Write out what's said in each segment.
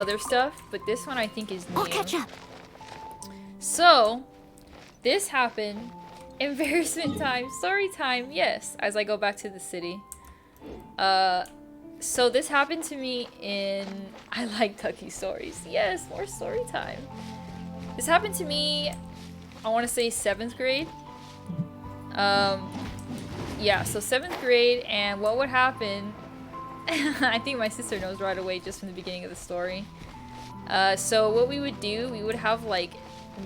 other stuff, but this one I think is new. I'll catch up. So, this happened. Embarrassment time, story time, yes, as I go back to the city. So this happened to me in... I like Ducky stories. Yes, more story time. This happened to me, I want to say 7th grade. Yeah, so 7th grade, and what would happen... I think my sister knows right away just from the beginning of the story. So what we would do, we would have like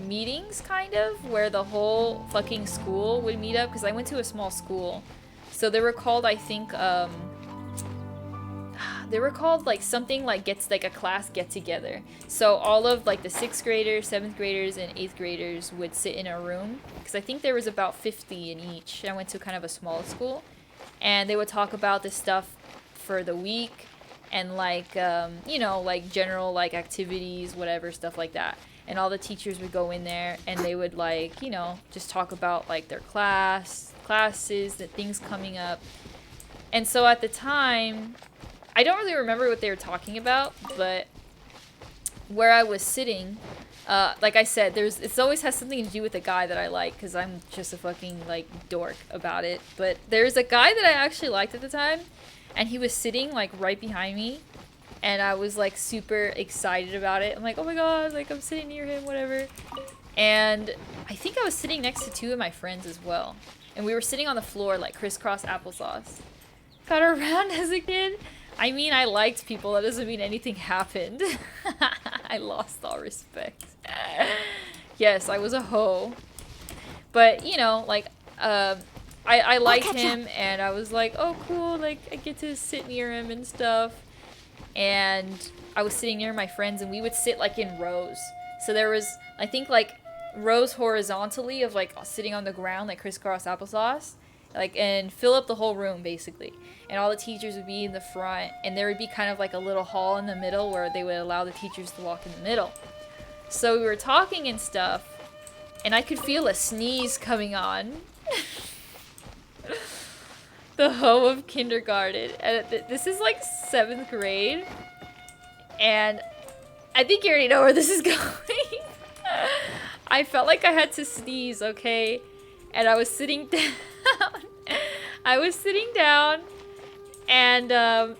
meetings kind of where the whole fucking school would meet up, because I went to a small school. So they were called, I think, they were called like something like a class get together. So all of like the 6th graders, 7th graders, and 8th graders would sit in a room, because I think there was about 50 in each. I went to kind of a small school, and they would talk about the stuff for the week, and like you know, like general like activities, whatever, stuff like that. And all the teachers would go in there, and they would like, you know, just talk about like their classes, the things coming up. And so at the time, I don't really remember what they were talking about, but where I was sitting, like I said, it always has something to do with the guy that I like, because I'm just a fucking like dork about it. But there's a guy that I actually liked at the time, and he was sitting like right behind me, and I was like super excited about it. I'm like, oh my god, like I'm sitting near him, whatever. And I think I was sitting next to 2 of my friends as well, and we were sitting on the floor like crisscross applesauce. Got around as a kid. I mean, I liked people. That doesn't mean anything happened. I lost all respect. Yes, I was a hoe. But, you know, like, I liked him, and I was like, oh, cool, like, I get to sit near him and stuff. And I was sitting near my friends, and we would sit, like, in rows. So there was, I think, like, rows horizontally of, like, sitting on the ground, like, crisscross applesauce. Like, and fill up the whole room, basically. And all the teachers would be in the front, and there would be kind of like a little hall in the middle where they would allow the teachers to walk in the middle. So we were talking and stuff, and I could feel a sneeze coming on. The hoe of kindergarten. And this is like 7th grade, and I think you already know where this is going. I felt like I had to sneeze, okay? And I was sitting down. I was sitting down, and I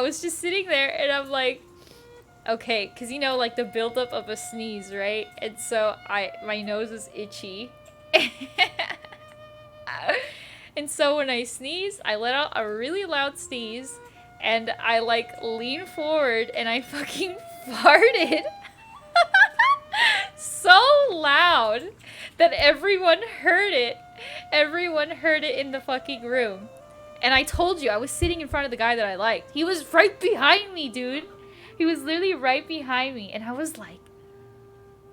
was just sitting there, and I'm like, okay, because you know, like the buildup of a sneeze, right? And so my nose is itchy, and so when I sneeze, I let out a really loud sneeze, and I like lean forward, and I fucking farted. So loud that everyone heard it. Everyone heard it in the fucking room. And I told you, I was sitting in front of the guy that I liked. He was right behind me, dude. He was literally right behind me. And I was like,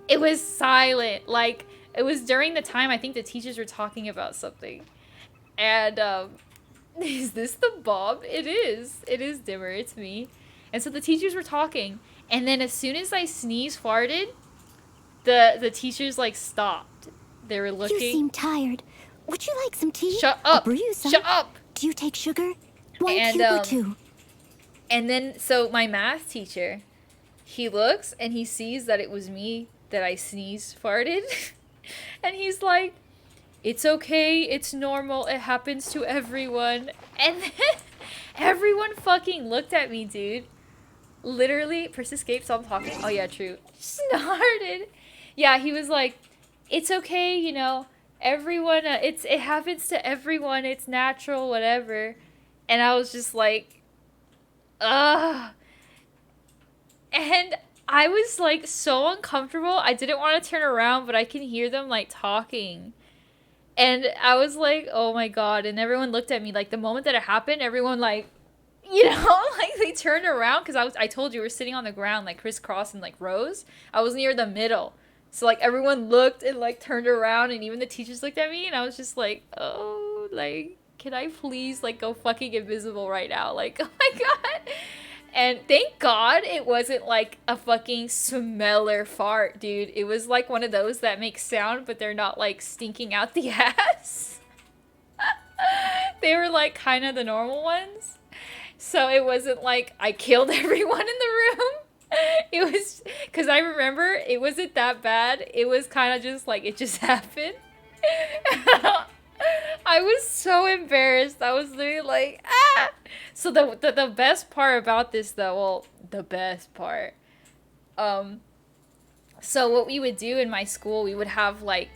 it was silent. Like, it was during the time I think the teachers were talking about something. And, is this the Bob? It is. It is Dimmer. It's me. And so the teachers were talking. And then as soon as I farted, the teachers like stopped. They were looking. You seem tired. Would you like some tea? Shut up! I'll brew you some. Shut up! Do you take sugar? 1 cube or 2? And then, so my math teacher, he looks and he sees that it was me that I farted. And he's like, it's okay, it's normal, it happens to everyone. And then everyone fucking looked at me, dude. Literally, Purse escaped, so I'm talking. Oh yeah, true. Snorted. Yeah, he was like, it's okay, you know, everyone, it happens to everyone, it's natural, whatever. And I was just like, ugh. And I was like so uncomfortable. I didn't want to turn around, but I can hear them like talking. And I was like, oh my god. And everyone looked at me. Like the moment that it happened, everyone like, you know, like they turned around, because I told you we were sitting on the ground like crisscross in like rows. I was near the middle. So like everyone looked and like turned around, and even the teachers looked at me, and I was just like, oh, like, can I please like go fucking invisible right now? Like, oh my god. And thank God it wasn't like a fucking smeller fart, dude. It was like one of those that make sound, but they're not like stinking out the ass. They were like kind of the normal ones. So it wasn't like I killed everyone in the room. It was because I remember it wasn't that bad. It was kind of just like it just happened. I was so embarrassed. I was literally like, ah. So the best part about this though, well, the best part. So what we would do in my school, we would have I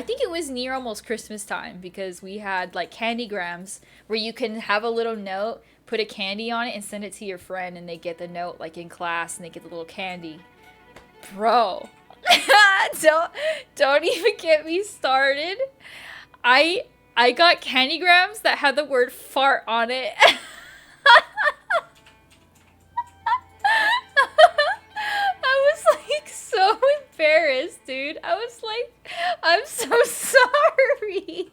think it was near almost Christmas time because we had like candygrams where you can have a little note, put a candy on it and send it to your friend and they get the note like in class and they get the little candy. Bro. don't even get me started. I got candygrams that had the word fart on it. I was like so embarrassed, dude. I was like, I'm so sorry.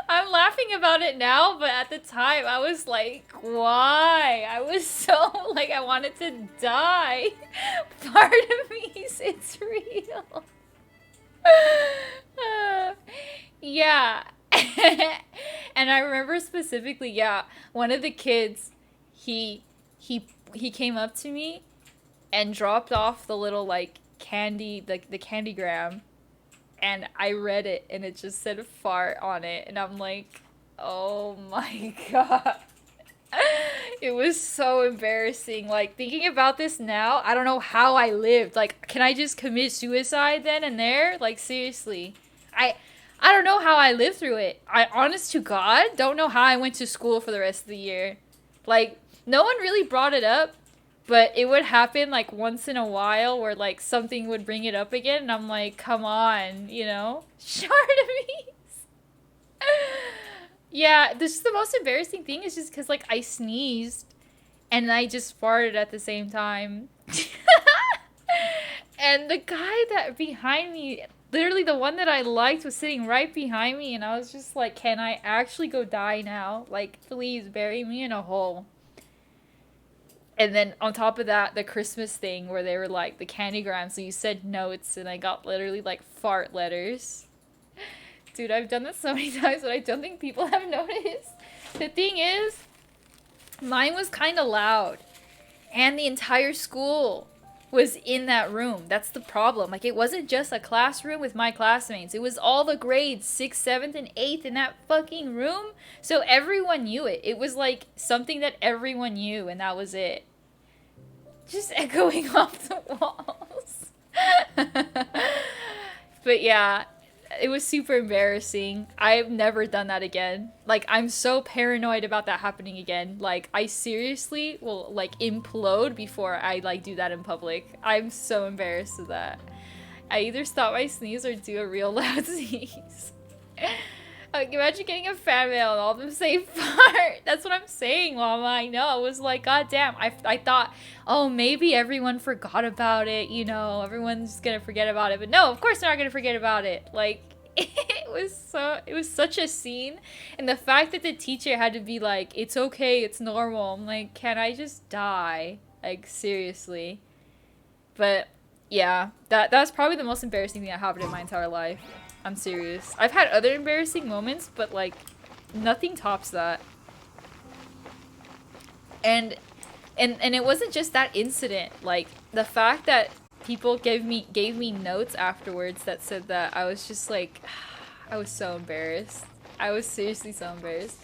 I'm laughing about it now, but at the time I was like, why? I was so like I wanted to die. Part of me, it's real. Yeah. And I remember specifically, yeah, one of the kids, he came up to me and dropped off the little like candy, the candygram, and I read it and it just said fart on it and I'm like, oh my god. It was so embarrassing. Like thinking about this now, I don't know how I lived. Like, can I just commit suicide then and there? Like seriously. I don't know how I lived through it. I honest to God don't know how I went to school for the rest of the year. Like no one really brought it up, but it would happen like once in a while where like something would bring it up again and I'm like, come on, you know? Artemis. Yeah, this is the most embarrassing thing is just because like I sneezed and I just farted at the same time. And the guy that behind me, literally the one that I liked was sitting right behind me and I was just like, can I actually go die now? Like, please bury me in a hole. And then on top of that, the Christmas thing where they were like the candygrams, so you said notes and I got literally like fart letters. Dude, I've done this so many times, but I don't think people have noticed. The thing is, mine was kind of loud. And the entire school was in that room. That's the problem. Like, it wasn't just a classroom with my classmates. It was all the grades, 6th, 7th, and 8th in that fucking room. So everyone knew it. It was like something that everyone knew, and that was it. Just echoing off the walls. But yeah, it was super embarrassing. I've never done that again. Like, I'm so paranoid about that happening again. Like, I seriously will, like, implode before I, like, do that in public. I'm so embarrassed of that. I either stop my sneeze or do a real loud sneeze. Like, imagine getting a fan mail and all of them say fart. That's what I'm saying, Mama. I know. I was like, God damn. I thought, oh, maybe everyone forgot about it. You know, everyone's gonna forget about it. But no, of course they're not gonna forget about it. Like, it was such a scene. And the fact that the teacher had to be like, it's okay, it's normal. I'm like, can I just die? Like, seriously. But, yeah. That was probably the most embarrassing thing that happened in my entire life. I'm serious. I've had other embarrassing moments, but like nothing tops that. And it wasn't just that incident. Like the fact that people gave me notes afterwards that said that, I was just like I was so embarrassed. I was seriously so embarrassed.